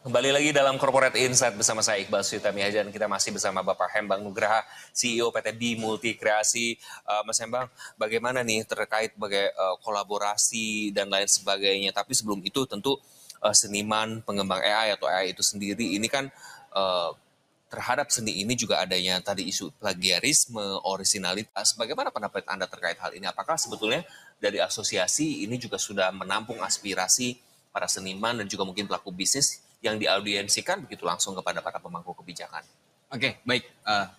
Kembali lagi dalam Corporate Insight bersama saya Iqbal Suitami dan kita masih bersama Bapak Hembang Nugraha, CEO PT Di Multi Kreasi. Mas Hembang, bagaimana nih terkait kolaborasi dan lain sebagainya. Tapi sebelum itu tentu seniman, pengembang AI atau AI itu sendiri ini kan terhadap seni ini juga adanya tadi isu plagiarisme, orisinalitas. Bagaimana pendapat Anda terkait hal ini? Apakah sebetulnya dari asosiasi ini juga sudah menampung aspirasi para seniman dan juga mungkin pelaku bisnis yang diaudiensikan begitu langsung kepada para pemangku kebijakan? Oke, baik.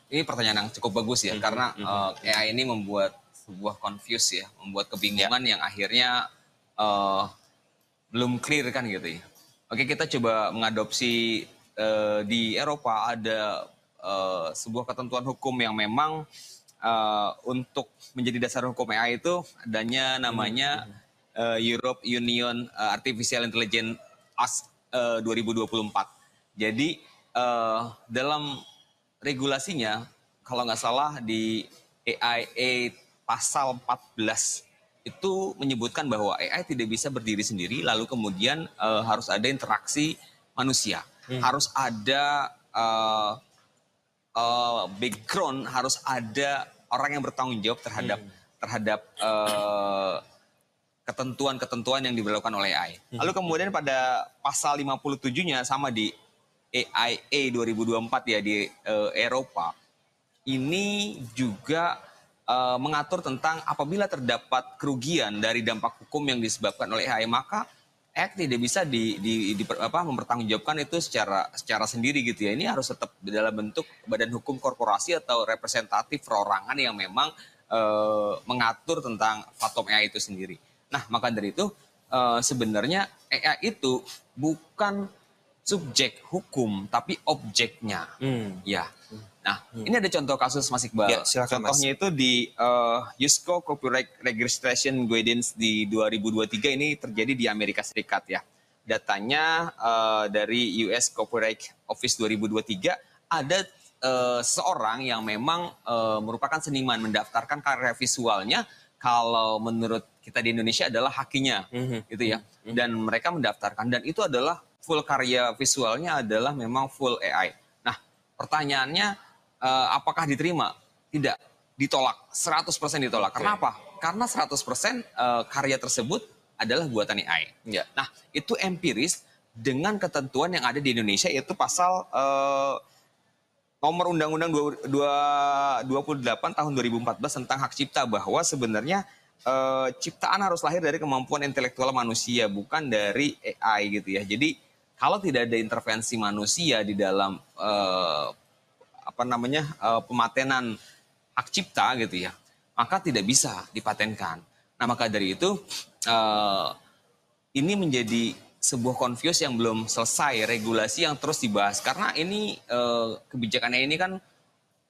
Ini pertanyaan yang cukup bagus ya, karena AI ini membuat sebuah confuse ya, membuat kebingungan yang akhirnya belum clear kan gitu ya. Oke, kita coba mengadopsi di Eropa ada sebuah ketentuan hukum yang memang untuk menjadi dasar hukum AI itu adanya namanya Europe Union Artificial Intelligence Act 2024. Jadi dalam regulasinya, kalau nggak salah di AIA pasal 14 itu menyebutkan bahwa AI tidak bisa berdiri sendiri, lalu kemudian harus ada interaksi manusia, harus ada background, harus ada orang yang bertanggung jawab terhadap ketentuan-ketentuan yang diberlakukan oleh AI. Lalu kemudian pada pasal 57-nya sama di AIA 2024 ya di Eropa, ini juga mengatur tentang apabila terdapat kerugian dari dampak hukum yang disebabkan oleh AI, maka AI tidak bisa mempertanggungjawabkan itu secara sendiri gitu ya. Ini harus tetap dalam bentuk badan hukum korporasi atau representatif perorangan yang memang mengatur tentang platform AI itu sendiri. Nah, maka dari itu sebenarnya AI itu bukan subjek hukum, tapi objeknya. Ya. Nah, ini ada contoh kasus Mas Iqbal. Ya, silakan, contohnya Mas. itu di USCO Copyright Registration Guidance di 2023 ini terjadi di Amerika Serikat ya. Datanya dari US Copyright Office 2023 ada seorang yang memang merupakan seniman mendaftarkan karya visualnya, kalau menurut kita di Indonesia adalah hakinya gitu ya. Dan mereka mendaftarkan dan itu adalah full karya visualnya adalah memang full AI. Nah, pertanyaannya apakah diterima? Tidak, ditolak, 100% ditolak. Okay. Kenapa? Karena 100% karya tersebut adalah buatan AI. Ya. Nah, itu empiris dengan ketentuan yang ada di Indonesia, yaitu pasal nomor Undang-Undang 28 tahun 2014 tentang hak cipta, bahwa sebenarnya ciptaan harus lahir dari kemampuan intelektual manusia, bukan dari AI gitu ya. Jadi kalau tidak ada intervensi manusia di dalam pematenan hak cipta gitu ya, maka tidak bisa dipatenkan. Nah, maka dari itu ini menjadi sebuah confuse yang belum selesai, regulasi yang terus dibahas, karena ini kebijakannya ini kan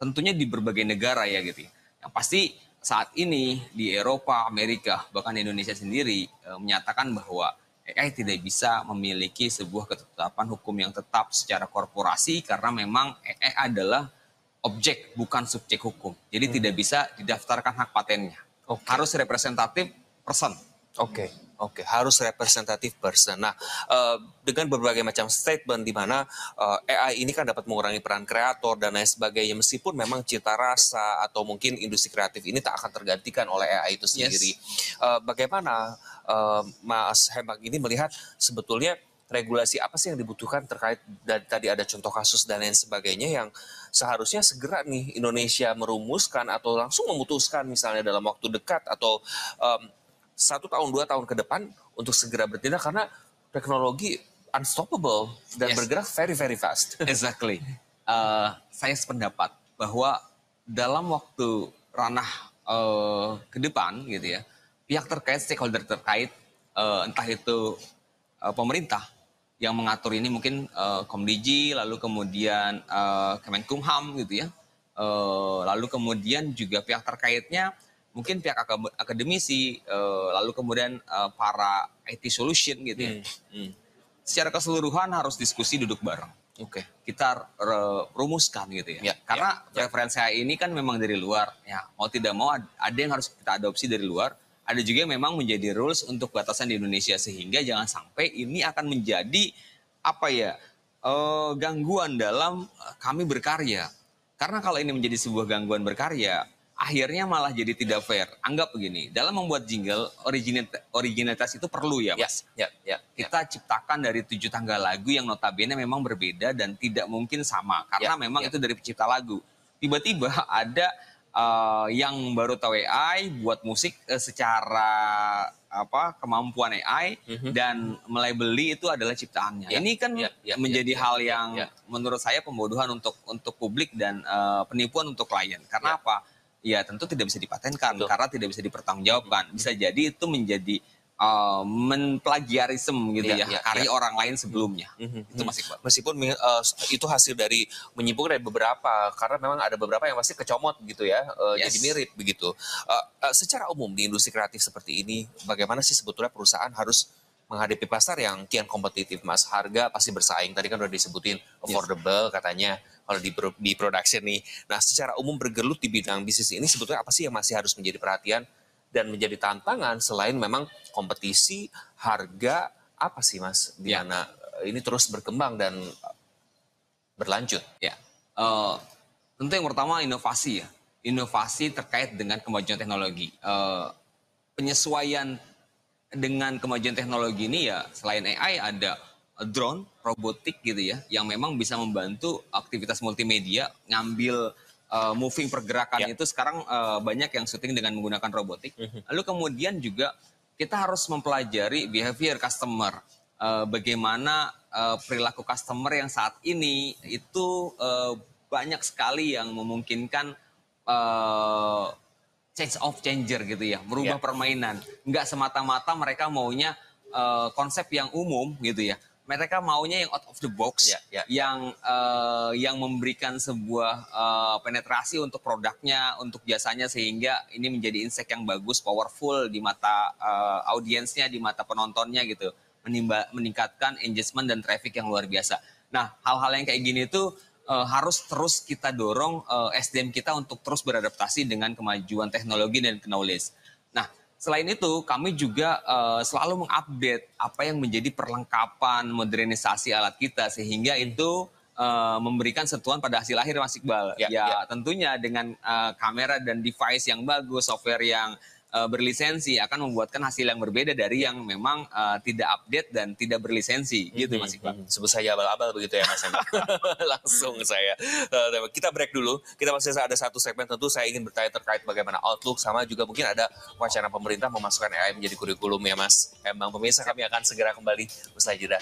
tentunya di berbagai negara ya gitu. Yang pasti saat ini di Eropa, Amerika, bahkan Indonesia sendiri menyatakan bahwa AI tidak bisa memiliki sebuah ketetapan hukum yang tetap secara korporasi, karena memang AI adalah objek bukan subjek hukum. Jadi tidak bisa didaftarkan hak patennya. Harus representatif person. Oke, harus representatif person. Nah, dengan berbagai macam statement di mana AI ini kan dapat mengurangi peran kreator dan lain sebagainya, meskipun memang cita rasa atau mungkin industri kreatif ini tak akan tergantikan oleh AI itu sendiri. Yes. Bagaimana Mas Hembang ini melihat sebetulnya regulasi apa sih yang dibutuhkan terkait dan tadi ada contoh kasus dan lain sebagainya yang seharusnya segera nih Indonesia merumuskan atau langsung memutuskan misalnya dalam waktu dekat atau 1 tahun 2 tahun ke depan untuk segera bertindak, karena teknologi unstoppable dan bergerak very very fast. Exactly. Saya sependapat bahwa dalam waktu ranah ke depan gitu ya, pihak terkait, stakeholder terkait, entah itu pemerintah yang mengatur ini, mungkin Komdigi, lalu kemudian Kemenkumham gitu ya, lalu kemudian juga pihak terkaitnya, mungkin pihak akademisi, lalu kemudian para IT solution gitu ya. Secara keseluruhan harus diskusi, duduk bareng. Kita rumuskan gitu ya. Karena referensi AI ini kan memang dari luar. Ya, mau tidak mau ada yang harus kita adopsi dari luar. Ada juga yang memang menjadi rules untuk batasan di Indonesia, sehingga jangan sampai ini akan menjadi gangguan dalam kami berkarya. Karena kalau ini menjadi sebuah gangguan berkarya, akhirnya malah jadi tidak fair. Anggap begini, dalam membuat jingle, originalitas itu perlu ya, Mas. Ya. Kita ciptakan dari 7 tanggal lagu yang notabene memang berbeda dan tidak mungkin sama. Karena memang itu dari pencipta lagu. Tiba-tiba ada yang baru tahu AI, buat musik secara kemampuan AI dan melabeli itu adalah ciptaannya. Ini kan menjadi hal yang menurut saya pembodohan untuk publik dan penipuan untuk klien. Karena apa? Ya tentu tidak bisa dipatenkan karena tidak bisa dipertanggungjawabkan. Bisa jadi itu menjadi menplagiarisme gitu karya orang lain sebelumnya. Itu Mas Iqbal. Meskipun itu hasil dari menyimpulkan dari beberapa, karena memang ada beberapa yang pasti kecomot gitu ya, jadi mirip begitu. Secara umum di industri kreatif seperti ini, bagaimana sih sebetulnya perusahaan harus menghadapi pasar yang kian kompetitif, Mas? Harga pasti bersaing, tadi kan udah disebutin affordable katanya kalau di production nih. Nah, secara umum bergelut di bidang bisnis ini sebetulnya apa sih yang masih harus menjadi perhatian dan menjadi tantangan selain memang kompetisi, harga, apa sih Mas? Di mana ini terus berkembang dan berlanjut? Ya, tentu yang pertama inovasi ya. Inovasi terkait dengan kemajuan teknologi. Penyesuaian dengan kemajuan teknologi ini ya selain AI ada drone, robotik gitu ya, yang memang bisa membantu aktivitas multimedia, ngambil moving pergerakan itu sekarang banyak yang syuting dengan menggunakan robotik. Lalu kemudian juga kita harus mempelajari behavior customer, bagaimana perilaku customer yang saat ini itu banyak sekali yang memungkinkan change of changer gitu ya, merubah permainan. Nggak semata-mata mereka maunya konsep yang umum gitu ya. Mereka maunya yang out of the box, yang memberikan sebuah penetrasi untuk produknya, untuk jasanya, sehingga ini menjadi insight yang bagus, powerful di mata audiensnya, di mata penontonnya gitu, meningkatkan engagement dan traffic yang luar biasa. Nah, hal-hal yang kayak gini tuh harus terus kita dorong SDM kita untuk terus beradaptasi dengan kemajuan teknologi dan knowledge. Nah, selain itu, kami juga selalu mengupdate apa yang menjadi perlengkapan modernisasi alat kita, sehingga itu memberikan sentuhan pada hasil akhir, Mas Iqbal. Tentunya dengan kamera dan device yang bagus, software yang berlisensi akan membuatkan hasil yang berbeda dari yang memang tidak update dan tidak berlisensi, gitu Mas Iqbal. Sebut saja abal-abal begitu ya Mas. Langsung saya. Kita break dulu. Kita masih ada satu segmen, tentu saya ingin bertanya terkait bagaimana outlook, sama juga mungkin ada wacana pemerintah memasukkan AI menjadi kurikulum ya Mas. Emang pemirsa, kami akan segera kembali usai jeda.